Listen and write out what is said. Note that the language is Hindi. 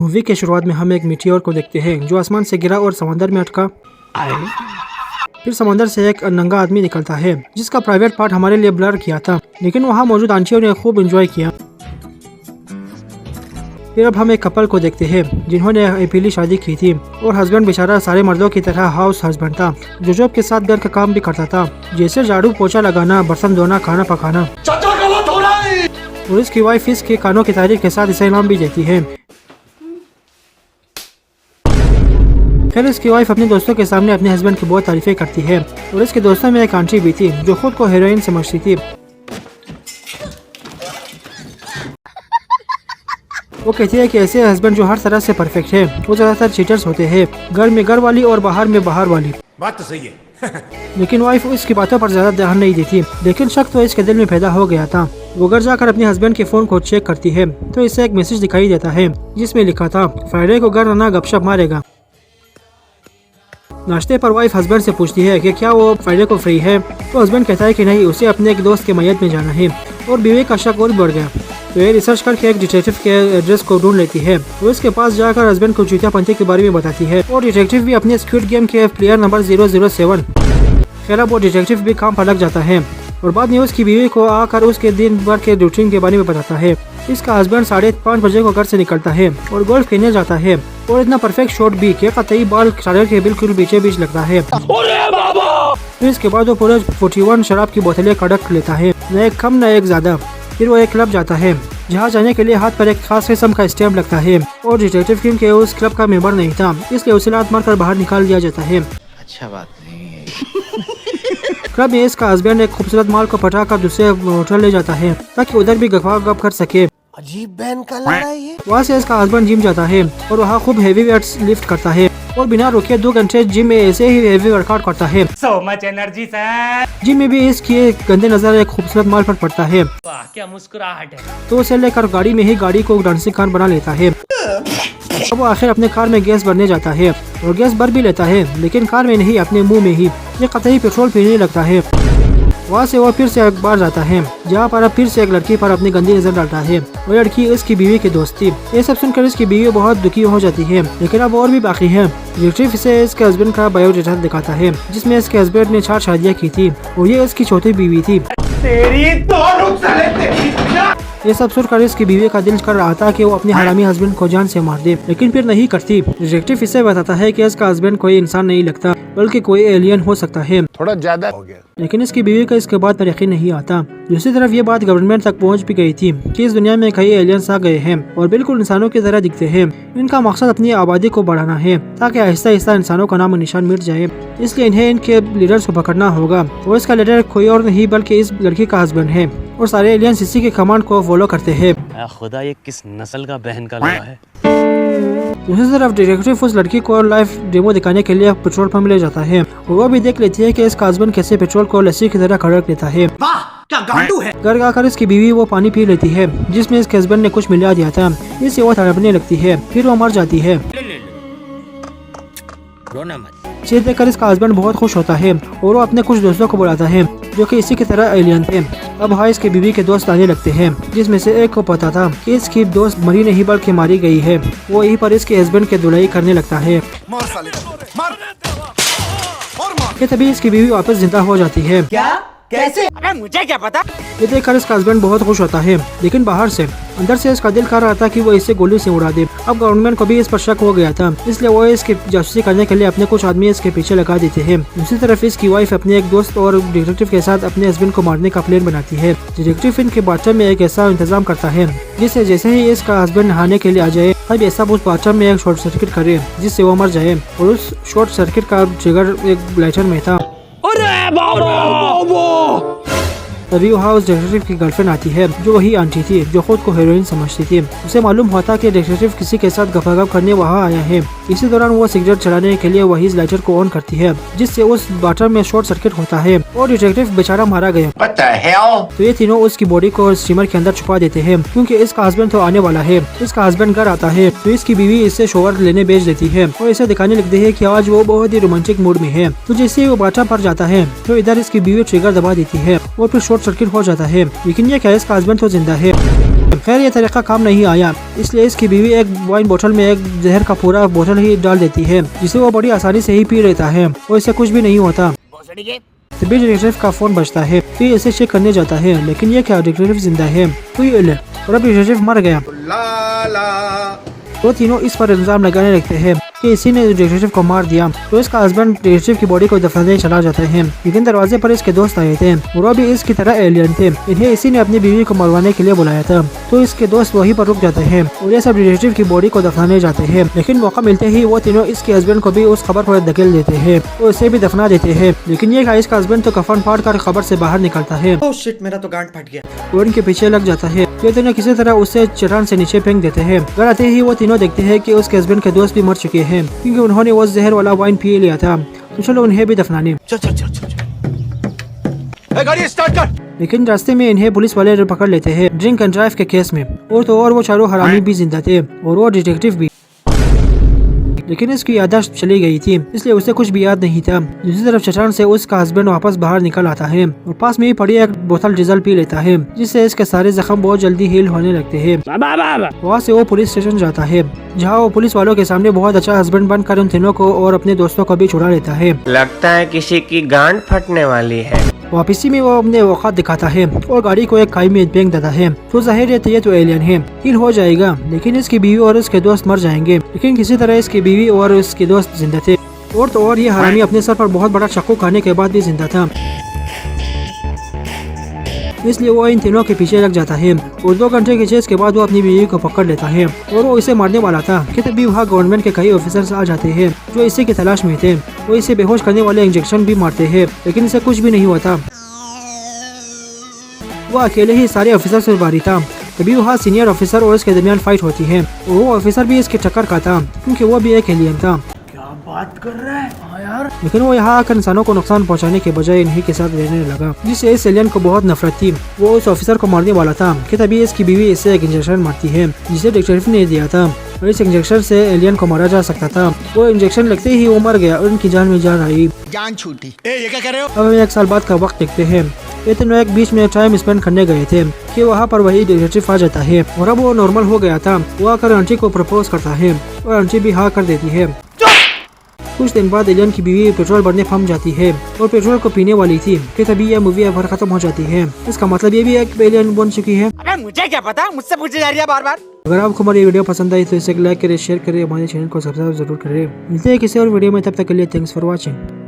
मूवी के शुरुआत में हम एक मीटियोर को देखते हैं जो आसमान से गिरा और समंदर में अटका। फिर समंदर से एक नंगा आदमी निकलता है जिसका प्राइवेट पार्ट हमारे लिए ब्लर किया था, लेकिन वहाँ मौजूद आंटियों ने खूब एंजॉय किया। फिर अब हम एक कपल को देखते हैं जिन्होंने पहली शादी की थी और हस्बैंड बेचारा सारे मर्दों की तरह हाउस हस्बैंड था जो जॉब के साथ घर का काम भी करता था, जैसे झाड़ू पोछा लगाना, बर्तन धोना, खाना पकाना। और इसकी वाइफ इसके कानों की तारीफ के साथ इसे इनाम भी देती है। फिर इसकी वाइफ अपने दोस्तों के सामने अपने हस्बैंड की बहुत तारीफें करती है और इसके दोस्तों में एक आंटी भी थी जो खुद को हीरोइन समझती थी। वो कहती है कि ऐसे हस्बैंड जो हर तरह से परफेक्ट है वो ज्यादातर चीटर्स होते हैं, घर में घर वाली और बाहर में बाहर वाली। बात तो सही है। लेकिन वाइफ इसकी बातों पर ज्यादा ध्यान नहीं देती, लेकिन शक तो इसके दिल में पैदा हो गया था। वो घर जाकर अपने हस्बैंड के फोन को चेक करती है तो इसे एक मैसेज दिखाई देता है जिसमें लिखा था फ्राइडे को घर आना, गपशप मारेगा। नाश्ते पर वाइफ हस्बैंड से पूछती है कि क्या वो फ्राइडे को फ्री है, तो हस्बैंड कहता है कि नहीं, उसे अपने एक दोस्त के मैयत में जाना है। और बीवी का शक और बढ़ गया तो ये रिसर्च करके एक डिटेक्टिव के एड्रेस को ढूंढ लेती है। वो इसके पास जाकर हस्बैंड को चूतियापंथी के बारे में बताती है और डिटेक्टिव भी अपने स्क्विड गेम के प्लेयर नंबर 007। खैर वो डिटेक्टिव भी काम पर लग जाता है और बाद में उसकी बीवी को आकर उसके दिन भर के रूटीन के बारे में बताता है। इसका हस्बैंड 5:30 बजे को घर से निकलता है और गोल्फ खेलने जाता है और इतना परफेक्ट शॉट भी कि कतई बाल शरीर के बिल्कुल बीचे बीच लगता है। फिर इसके बाद वो पूरे 41 शराब की बोतलें कड़क लेता है, न एक कम न एक ज्यादा। फिर वो एक क्लब जाता है जहाँ जाने के लिए हाथ पर एक खास किस्म का स्टैम्प लगता है और डिटेक्टिव टीम के उस क्लब का मेंबर नहीं था, इसलिए उसे लात मारकर बाहर निकाल दिया जाता है। अच्छा बात नहीं है। क्लब में इसका हस्बैंड एक खूबसूरत माल को पटाकर दूसरे होटल ले जाता है ताकि उधर भी गप कर सके। अजीब बहन का लड़ा है ये। वहाँ से इसका हस्बैंड जिम जाता है और वहाँ खूब हेवी वेट्स लिफ्ट करता है और बिना रुके 2 घंटे जिम में ऐसे ही हेवी वर्कआउट करता है। So much energy, sir. Gym में भी इसकी गंदे नजर एक खूबसूरत माल पर पड़ता है वाह क्या मुस्कुराहट है। तो उसे लेकर गाड़ी में ही गाड़ी को डांसिंग कार बना लेता है। अब वो आखिर अपने कार में गैस भरने जाता है और गैस भर भी लेता है, लेकिन कार में नहीं, अपने मुंह में ही। ये कतई पेट्रोल पीने लगता है। वहाँ से वो फिर से एक बार जाता है जहाँ पर अब फिर से एक लड़की पर अपनी गंदी नजर डालता है। वो लड़की इसकी बीवी की दोस्त थी। ये सब सुनकर इसकी बीवी बहुत दुखी हो जाती है, लेकिन अब और भी बाकी है। डिटेक्टिव इसे इसके हस्बैंड का बायोडेटा दिखाता है जिसमें इसके हस्बैंड ने 4 शादियाँ की थी और ये इसकी चौथी बीवी थी। ये सब सुनकर इसकी बीवी का दिल कर रहा था कि वो अपने हरामी हस्बैंड को जान से मार दे, लेकिन फिर नहीं करती। डिटेक्टिव इसे बताता है कि इसका हस्बैंड कोई इंसान नहीं लगता बल्कि कोई एलियन हो सकता है। थोड़ा ज्यादा हो गया। लेकिन इसकी बीवी का इसके बाद पर यकीन नहीं आता। दूसरी तरफ ये बात गवर्नमेंट तक पहुंच भी गई थी कि इस दुनिया में कई एलियंस आ गए हैं और बिल्कुल इंसानों की तरह दिखते हैं। इनका मकसद अपनी आबादी को बढ़ाना है ताकि आहिस्ता आहिस्ता इंसानों का नाम निशान मिट जाए, इसलिए इन्हें इनके लीडर्स को पकड़ना होगा। और इसका लीडर कोई और नहीं बल्कि इस लड़की का हस्बैंड है और सारे एलियंस इसी के कमांड को फॉलो करते हैं। खुदा ये किस नस्ल का बहन का लड़ा है। दूसरी तरफ डिटेक्टिव उस लड़की को लाइव डेमो दिखाने के लिए पेट्रोल पंप ले जाता है और वो भी देख लेती है कि इसका हस्बैंड कैसे पेट्रोल को लस्सी की तरह खड़क लेता है। क्या गांडू है। घर आकर इसकी बीवी वो पानी पी लेती है जिसमें इसके हस्बैंड ने कुछ मिला दिया था, इससे वो तड़पने लगती है, फिर वो मर जाती है। रोना मत। इसे देखकर इसका हस्बैंड बहुत खुश होता है और वो अपने कुछ दोस्तों को बुलाता है जो कि इसी की तरह एलियन थे। अब हाँ इसके बीवी के दोस्त आने लगते हैं जिसमें से एक को पता था कि इसकी दोस्त मरी नहीं बल्कि मारी गई है। वो यहीं पर इसके हस्बैंड के धुलाई करने लगता है कि तभी इसकी बीवी वापस जिंदा हो जाती है। क्या कैसे? अरे मुझे क्या पता। ये देखकर इसका हस्बैंड बहुत खुश होता है, लेकिन बाहर से अंदर से इसका दिल कर रहा था कि वो इसे गोली से उड़ा दे। अब गवर्नमेंट को भी इस पर शक हो गया था, इसलिए वो इसकी जासूसी करने के लिए अपने कुछ आदमी इसके पीछे लगा देते हैं। दूसरी तरफ इसकी वाइफ अपने एक दोस्त और डिटेक्टिव के साथ अपने हस्बैंड को मारने का प्लान बनाती है। डिटेक्टिव इनके बाथरूम में एक ऐसा इंतजाम करता है जिससे जैसे ही इसका हस्बैंड नहाने के लिए आ जाए तब ऐसा उस बाथरूम में एक शॉर्ट सर्किट करे जिससे वो मर जाए। और उस शॉर्ट सर्किट का ट्रिगर एक लाइटर में था। तभी वहाँ उस डिटेक्टिव की गर्लफ्रेंड आती है जो वही आंटी थी जो खुद को हीरोइन समझती थी। उसे मालूम होता कि डिटेक्टिव किसी के साथ गपागप करने वहाँ आया है। इसी दौरान वो सिगरेट चलाने के लिए वही लाइटर को ऑन करती है जिससे उस बाथरूम में शॉर्ट सर्किट होता है और डिटेक्टिव बेचारा मारा गया। तो ये तीनों उसकी बॉडी को स्टीमर के अंदर छुपा देते हैं क्योंकि इसका हस्बैंड तो आने वाला है। इसका हस्बैंड घर आता है तो इसकी बीवी इससे शॉवर लेने भेज देती है और इसे दिखाने लगती है कि आज वो बहुत ही रोमांटिक मूड में है। तो जैसे वो बाथरूम पर जाता है तो इधर इसकी बीवी ट्रिगर दबा देती है और फिर शॉर्ट सर्किट हो जाता है, लेकिन ये क्या इसका हस्बैंड तो जिंदा है। खैर ये तरीका काम नहीं आया, इसलिए इसकी बीवी एक वाइन बोतल में एक जहर का पूरा बोतल ही डाल देती है, जिसे वो बड़ी आसानी से ही पी लेता है और इससे कुछ भी नहीं होता। तभी डिटेक्टिव का फोन बजता है, फिर इसे चेक करने जाता है, लेकिन ये क्या, डिटेक्टिव जिंदा है, कोई इल और अब डिटेक्टिव मर गया। वो तीनों इस पर इल्जाम लगाने लगते हैं कि इसी ने डिटेक्टिव को मार दिया। तो इसका हस्बैंड डिटेक्टिव की बॉडी को दफनाने चला जाता है, लेकिन दरवाजे पर इसके दोस्त आए थे और वो भी इसकी तरह एलियन थे। इन्हें इसी ने अपनी बीवी को मरवाने के लिए बुलाया था। तो इसके दोस्त वहीं पर रुक जाते हैं और ये सब डिटेक्टिव की बॉडी को दफनाने जाते हैं, लेकिन मौका मिलते ही वो तीनों इसके हस्बैंड को भी उस खबर पर धकेल देते हैं और इसे भी दफना देते हैं। लेकिन ये इसका हस्बैंड तो कफन फाड़ कर खबर से बाहर निकलता है मेरा तो गांड फट गया और इनके पीछे लग जाता है। ये तीनों किसी तरह उसे चट्टान से नीचे फेंक देते हैं। घर आते ही वो तीनों देखते हैं कि उसके हस्बैंड के दोस्त भी मर चुके हैं, क्योंकि उन्होंने वो जहर वाला वाइन पी लिया था। तो चलो उन्हें भी दफनाने। गाड़ी स्टार्ट कर। लेकिन रास्ते में इन्हें पुलिस वाले पकड़ लेते हैं ड्रिंक एंड ड्राइव के केस में। और तो और वो चारों हरामी भी जिंदा थे और वो डिटेक्टिव भी, लेकिन इसकी याददाश्त चली गई थी, इसलिए उसे कुछ भी याद नहीं था। दूसरी तरफ चट्टान से उसका हस्बैंड वापस बाहर निकल आता है और पास में ही पड़ी एक बोतल डीजल पी लेता है, जिससे इसके सारे जख्म बहुत जल्दी हील होने लगते हैं। वहाँ से वो पुलिस स्टेशन जाता है, जहाँ वो पुलिस वालों के सामने बहुत अच्छा हस्बैंड बनकर उन तीनों को और अपने दोस्तों को भी छुड़ा लेता है। लगता है किसी की गांड फटने वाली है। वापसी में वो अपने औकात दिखाता है और गाड़ी को एक खाई में फेंक देता है। तो जाहिर है ये तो एलियन है, हील हो जाएगा, लेकिन इसकी बीवी और इसके दोस्त मर जाएंगे। लेकिन किसी तरह इसकी बीवी और इसके दोस्त जिंदा थे। और तो और ये हरामी अपने सर पर बहुत बड़ा चाकू खाने के बाद भी जिंदा था, इसलिए वो इन तीनों के पीछे लग जाता है और 2 घंटे के चेस के बाद वो अपनी बीवी को पकड़ लेता है और वो इसे मारने वाला था कि तभी वहाँ गवर्नमेंट के कई ऑफिसर्स आ जाते हैं जो इसी की तलाश में थे। वो इसे बेहोश करने वाले इंजेक्शन भी मारते हैं, लेकिन इसे कुछ भी नहीं होता। वो अकेले ही सारे ऑफिसर से भारी था। तभी वहाँ सीनियर ऑफिसर और इसके दरमियान फाइट होती है और वो ऑफिसर भी इसके टक्कर का था, क्योंकि वो भी एक एलियन था। बात कर रहा है यार। लेकिन वो यहाँ आकर इंसानों को नुकसान पहुँचाने के बजाय इन्हीं के साथ रहने लगा, जिससे इस एलियन को बहुत नफरत थी। वो उस ऑफिसर को मारने वाला था कि तभी इसकी बीवी इससे एक इंजेक्शन मारती है, जिसे डिटेक्टिव ने दिया था और इस इंजेक्शन से एलियन को मारा जा सकता था। वो इंजेक्शन लगते ही वो मर गया और उनकी जान में जान आई। जान छूटी। ये क्या कर रहे हो? अब हम 1 साल बाद का वक्त देखते हैं। ये तीनों एक बीच में टाइम स्पेंड करने गए थे कि वहाँ पर वही डिटेक्टिव आ जाता है और अब वो नॉर्मल हो गया था। वो आकर आंटी को प्रपोज करता है और आंटी भी हाँ कर देती है। कुछ दिन बाद एलियन की बीवी पेट्रोल भरने थम जाती है और पेट्रोल को पीने वाली थी कि तभी यह मूवी अब खत्म हो जाती है। इसका मतलब ये भी एक एलियन बन चुकी है। अबे मुझे क्या पता, मुझसे पूछे जा रही है बार बार। अगर आपको हमारी वीडियो पसंद आई तो इसे लाइक करें, शेयर करें, हमारे चैनल को सब्सक्राइब जरूर करें। मिलते हैं किसी और वीडियो में, तब तक के लिए थैंक्स फॉर वॉचिंग।